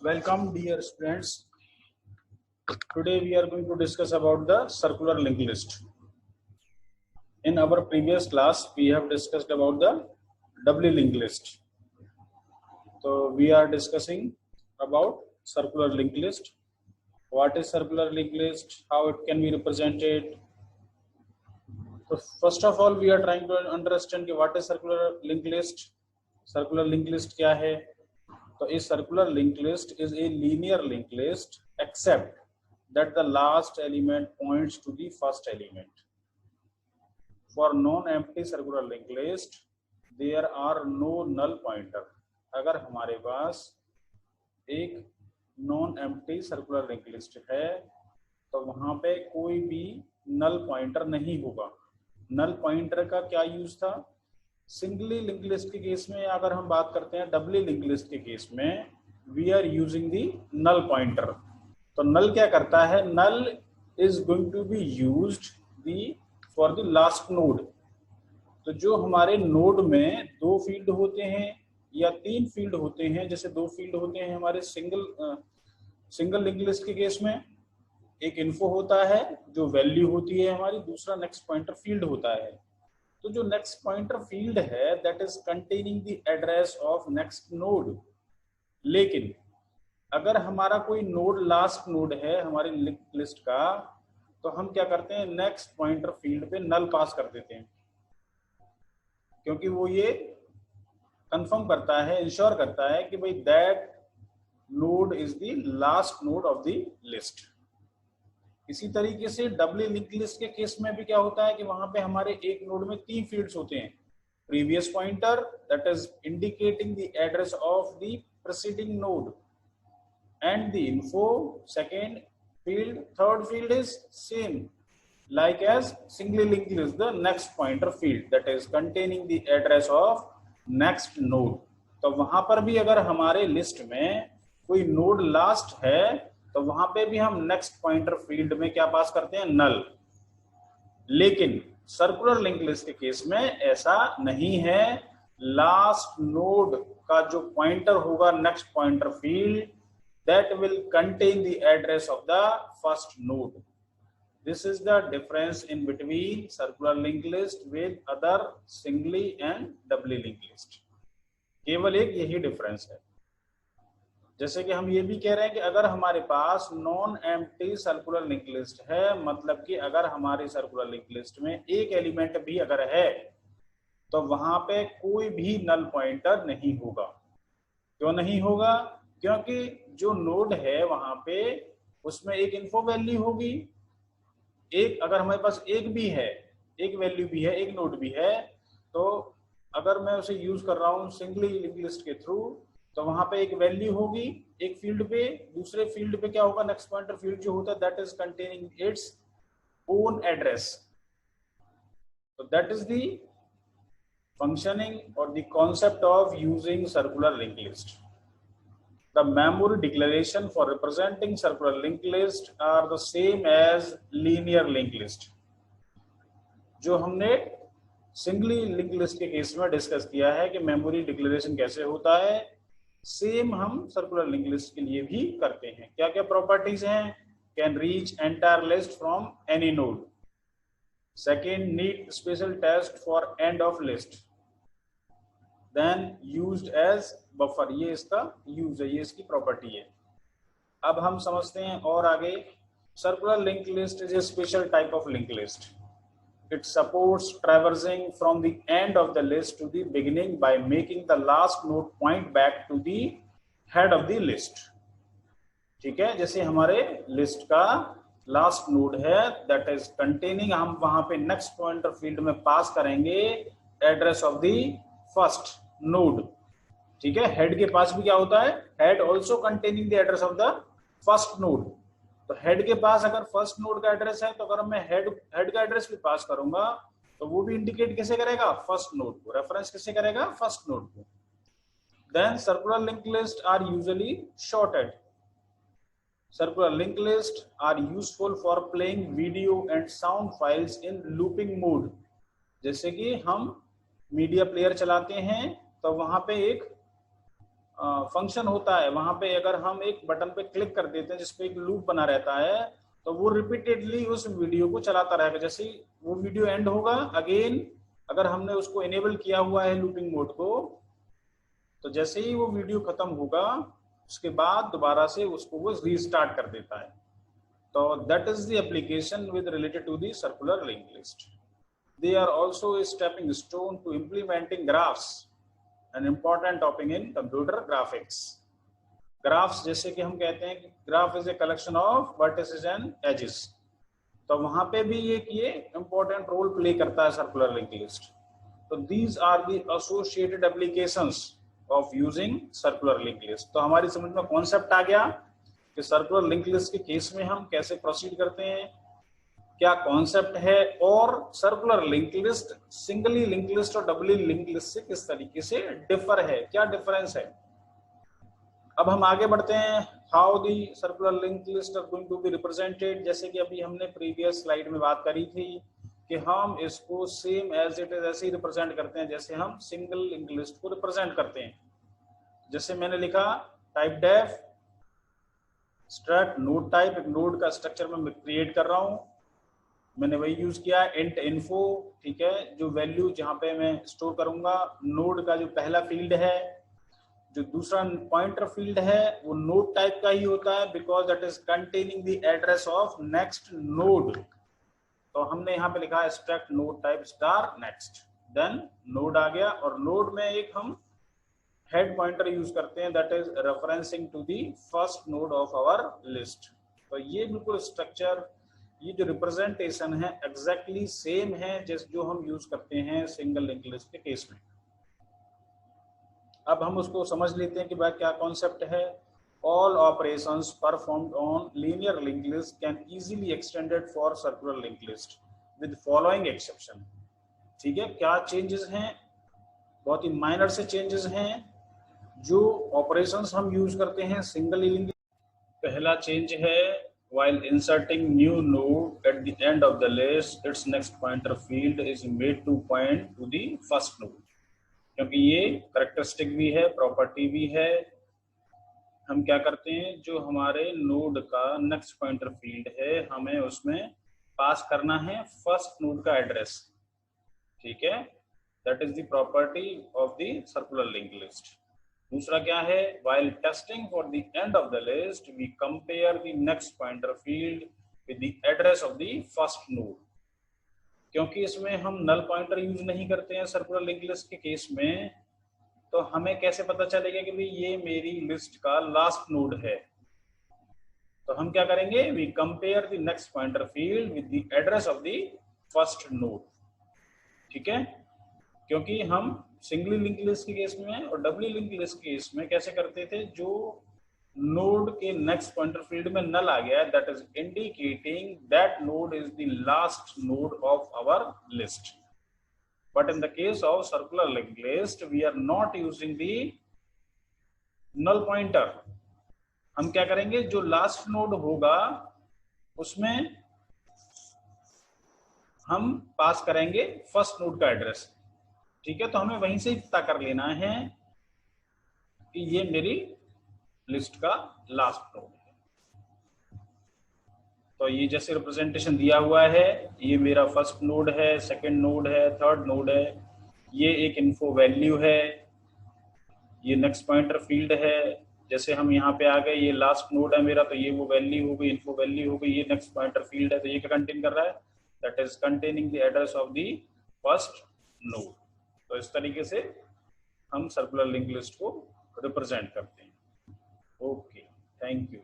Welcome dear students. Today we are going to discuss about the circular linked list. In our previous class we have discussed about the doubly linked list. So we are discussing about circular linked list. What is circular linked list? How it can be represented? So first of all we are trying to understand what is circular linked list. Circular linked list क्या है? So a circular linked list is a linear linked list except that the last element points to the first element. For non-empty circular linked list, there are no null pointer. अगर हमारे पास एक non-empty circular linked list है, तो वहाँ पे कोई भी null pointer नहीं होगा. Null pointer का क्या यूज था? सिंगली लिंक लिस्ट के केस में अगर हम बात करते हैं, डबली लिंक लिस्ट के केस में we are using the null pointer. तो नल क्या करता है? Null is going to be used the for the last node. तो जो हमारे नोड में दो फील्ड होते हैं या तीन फील्ड होते हैं, जैसे दो फील्ड होते हैं हमारे सिंगल लिंक लिस्ट के केस में, एक इन्फो होता है जो वैल्यू होती है हमारी, दूसरा नेक्स्ट पॉइंटर फील्ड होता है. तो जो नेक्स्ट पॉइंटर फील्ड है that is containing the address of next node. लेकिन अगर हमारा कोई नोड लास्ट नोड है हमारी लिंक लिस्ट का, तो हम क्या करते हैं? नेक्स्ट पॉइंटर फील्ड पे नल पास कर देते हैं, क्योंकि वो ये कंफर्म करता है, इंश्योर करता है कि भाई that node is the last node of the list. इसी तरीके से डबली लिंक लिस्ट के केस में भी क्या होता है कि वहां पे हमारे एक नोड में तीन फील्ड्स होते हैं. Previous pointer that is indicating the address of the preceding node and the info second field, third field is same like as singly link list the next pointer field that is containing the address of next node. तो वहां पर भी अगर हमारे list में कोई node last है तो वहां पे भी हम नेक्स्ट पॉइंटर फील्ड में क्या पास करते हैं? नल. लेकिन सर्कुलर लिंक लिस्ट के केस में ऐसा नहीं है. लास्ट नोड का जो पॉइंटर होगा next pointer field that will contain the address of the first node. This is the difference in between circular link list with other singly and doubly link list. केवल एक यही difference है. जैसे कि हम ये भी कह रहे हैं कि अगर हमारे पास non empty circular link list है, मतलब कि अगर हमारी सर्कुलर लिंक लिस्ट में एक एलिमेंट भी अगर है तो वहां पे कोई भी नल पॉइंटर नहीं होगा. क्यों नहीं होगा? क्योंकि जो नोड है वहां पे उसमें एक इन्फो वैल्यू होगी. एक अगर हमारे पास एक भी है, एक वैल्यू भी है, एक नोड भी है, तो अगर मैं उसे यूज कर रहा हूँ सिंगली लिंक लिस्ट के थ्रू, तो वहां पे एक वैल्यू होगी एक फील्ड पे. दूसरे फील्ड पे क्या होगा? नेक्स्ट पॉइंटर फील्ड जो होता है that is containing its own address. तो दैट इज द फंक्शनिंग और the concept of using circular link list. The memory declaration for representing circular link list are the same as linear link list. जो हमने singly link list के case में discuss किया है कि memory declaration कैसे होता है, सेम हम सर्कुलर लिंक लिस्ट के लिए भी करते हैं. क्या क्या प्रॉपर्टीज हैं? Can reach entire list from any node. Second, need special test for end of list. Then used as buffer. ये इसका यूज है, ये इसकी प्रॉपर्टी है. अब हम समझते हैं और आगे. Circular link list is a special type of link list. It supports traversing from the end of the list to the beginning by making the last node point back to the head of the list. ठीक है, जैसे हमारे list का last node है that is containing, हम वहां पे next pointer field में पास करेंगे address of the first node. ठीक है, हेड के पास भी क्या होता है? Head also containing the address of the first node. तो हेड के पास अगर फर्स्ट नोड का एड्रेस है तो अगर मैं हेड का एड्रेस भी पास करूंगा तो वो भी इंडिकेट कैसे करेगा? फर्स्ट नोड को. रेफरेंस कैसे करेगा? फर्स्ट नोड को. Then circular link list are usually shorted. Circular link list are useful for playing video and sound files in looping mode. जैसे कि हम मीडिया प्लेयर चलाते हैं तो वहां पे एक फंक्शन होता है, वहां पे अगर हम एक बटन पे क्लिक कर देते हैं जिसपे एक लूप बना रहता है, तो वो रिपीटेडली उस वीडियो को चलाता रहेगा। जैसे ही वो वीडियो एंड होगा, अगेन अगर हमने उसको इनेबल किया हुआ है लूपिंग मोड को, तो जैसे ही वो वीडियो खत्म होगा उसके बाद दोबारा से उसको वो रीस्टार्ट कर देता है। तो that is the application with related to the circular link list. They are also a stepping stone to implementing graphs, an important topic in computer graphics. Graphs, जैसे कि हम कहते हैं कि graph is a collection of vertices and edges, तो वहां पे भी ये इंपॉर्टेंट रोल प्ले करता है सर्कुलर लिंक लिस्ट। तो these are the associated applications of using circular link list. तो हमारी समझ में कॉन्सेप्ट आ गया कि सर्कुलर लिंक लिस्ट के केस में हम कैसे प्रोसीड करते हैं, क्या कॉन्सेप्ट है, और circular link list singly link list और डबली लिंक लिस्ट से किस तरीके से डिफर है, क्या डिफरेंस है। अब हम आगे बढ़ते हैं, how the circular link list are going to be represented. जैसे कि अभी हमने प्रीवियस स्लाइड में बात करी थी कि हम इसको सेम एज इट इज ऐसे ही रिप्रेजेंट करते हैं जैसे हम सिंगल लिंक लिस्ट को रिप्रेजेंट करते हैं। जैसे मैंने लिखा typedef struct node type, एक नोड का स्ट्रक्चर मैं क्रिएट कर रहा हूँ, मैंने वही यूज किया इंट इन्फो, ठीक है, जो वैल्यू जहाँ पे मैं स्टोर करूंगा, नोड का जो पहला फील्ड है, जो दूसरा पॉइंटर फील्ड है वो नोड टाइप का ही होता है because that is containing the address of next node. तो हमने यहाँ पे लिखा है struct node type star next, then node आ गया, और नोड में एक हम हेड पॉइंटर यूज करते हैं that is referencing to the first node of our list. तो ये बिल्कुल स्ट्रक्चर, ये जो रिप्रेजेंटेशन है एग्जैक्टली सेम है जैसे जो हम यूज करते हैं सिंगल लिंक लिस्ट के केस में। अब हम उसको समझ लेते हैं कि भाई क्या कॉन्सेप्ट है। All operations performed on linear link list can easily extended for circular link list with following exception. ठीक है, क्या चेंजेस हैं, बहुत ही माइनर से चेंजेस हैं जो ऑपरेशंस हम यूज करते हैं सिंगल लिंक। पहला चेंज है while inserting new node at the end of the list, its next pointer field is made to point to the first node। क्योंकि ये करेक्टरिस्टिक भी है, प्रॉपर्टी भी है, हम क्या करते हैं जो हमारे नोड का नेक्स्ट पॉइंटर फील्ड है हमें उसमें पास करना है फर्स्ट नोड का एड्रेस। ठीक है, that is the property of the circular link list. दूसरा क्या है, while testing for the end of the list we compare the next pointer field with the address of the first node। क्योंकि इसमें हम null pointer use नहीं करते हैं circular link list के केस में, तो हमें कैसे पता चलेगा कि भाई ये मेरी लिस्ट का लास्ट नोड है। तो हम क्या करेंगे, we compare the next pointer field with the address of the first node। ठीक है, क्योंकि हम सिंगली लिंक लिस्ट के केस में और डबली लिंक लिस्ट के केस में कैसे करते थे, जो नोड के नेक्स्ट पॉइंटर फील्ड में नल आ गया है that is indicating that node is the last node of our list. But in the case of circular link list we are not using the null pointer. हम क्या करेंगे, जो last node होगा उसमें हम पास करेंगे फर्स्ट नोड का address. ठीक है, तो हमें वहीं से ही पता कर लेना है कि ये मेरी लिस्ट का लास्ट नोड है। तो ये जैसे रिप्रेजेंटेशन दिया हुआ है, ये मेरा फर्स्ट नोड है, सेकंड नोड है, थर्ड नोड है, ये एक इन्फो वैल्यू है, ये नेक्स्ट पॉइंटर फील्ड है। जैसे हम यहाँ पे आ गए, ये लास्ट नोड है मेरा, तो ये वो वैल्यू हो गई, इन्फो वैल्यू हो गई, ये नेक्स्ट पॉइंटर फील्ड है, तो ये क्या कंटेन कर रहा है, that is containing the address of the first node. तो इस तरीके से हम सर्कुलर लिंक लिस्ट को रिप्रेजेंट करते हैं। Okay, thank you.